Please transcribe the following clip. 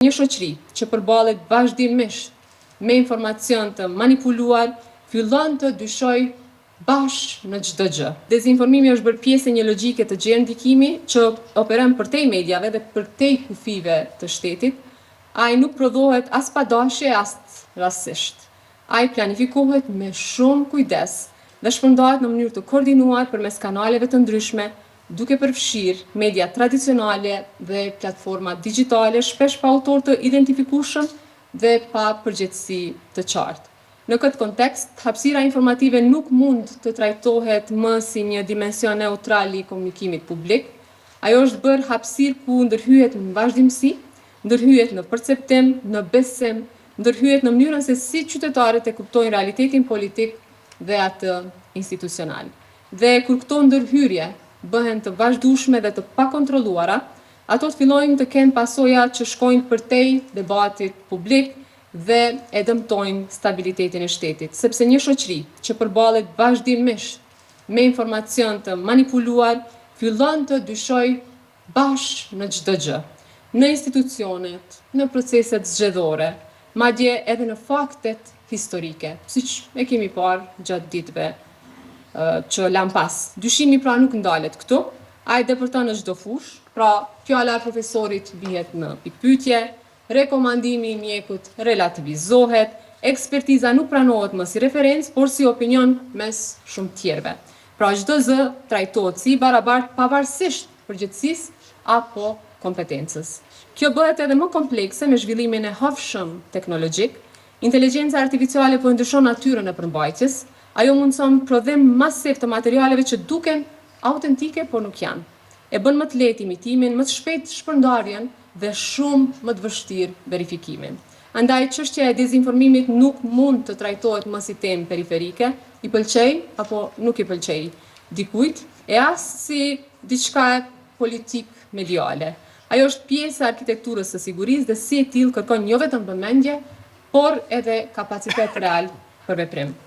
Një shoqëri që përballet vazhdimisht me informacion të manipuluar, fillon të dyshoj bashkë në çdo gjë. Dezinformimi është bërë pjesë e një logjike të gjerë ndikimi që operon përtej mediave dhe përtej kufive të shtetit. Ai nuk prodhohet as pa dashje, as rastësisht. Ai planifikohet me shumë kujdes dhe shpërndahet në mënyrë të koordinuar përmes kanaleve të ndryshme, duke përfshirë media tradicionale dhe platforma digjitale, shpesh pa autor të identifikueshëm dhe pa përgjegjësi të qartë. Në këtë kontekst, hapësira informative nuk mund të trajtohet më si një dimension neutral i komunikimit publik. Ajo është bërë hapësirë ku ndërhyhet në vazhdimsi, ndërhyhet në perceptim, në besim, ndërhyhet në mënyrën se si qytetarët e kuptojnë realitetin politik dhe atë institucional. Dhe kur këto ndërhyrje bëhen të vazhdueshme dhe të pakontrolluara, ato të fillojnë të kenë pasoja që shkojnë përtej debatit publik dhe e dëmtojnë stabilitetin e shtetit, sepse një shoqëri që përballet vazhdimisht me informacion të manipuluar, fillon të dyshoj bashkë në çdo gjë, në institucionet, në proceset zgjedhore, madje edhe në faktet historike, siç e kemi parë gjatë ditëve që lam pas. Dyshimi pra nuk ndalet këtu, ai depërton në çdo fushë, pra fjala e profesorit bihet në pikpyetje, rekomandimi i mjekut relativizohet, ekspertiza nuk pranohet më si referencë, por si opinion mes shumë tjerëve. Pra çdo zë trajtohet si i barabartë pavarësisht përgjegjësisë apo kompetencës. Kjo bëhet edhe më komplekse me zhvillimin e hapshëm teknologjik. Inteligjenca artificiale po ndryshon natyrën e përmbajtjes. Ajo mundson prodhim masiv të materialeve që duken autentike, por nuk janë. E bën më të lehtë imitimin, më të shpejtë shpërndarjen dhe shumë më të vështirë verifikimin. Andaj çështja e dezinformimit nuk mund të trajtohet më si temë periferike, i pëlqej apo nuk i pëlqej dikujt, e as si diçka politik mediale. Ajo është pjesë e arkitekturës së sigurisë dhe si e tillë kërkon jo vetëm vëmendje, por edhe kapacitet real për veprim.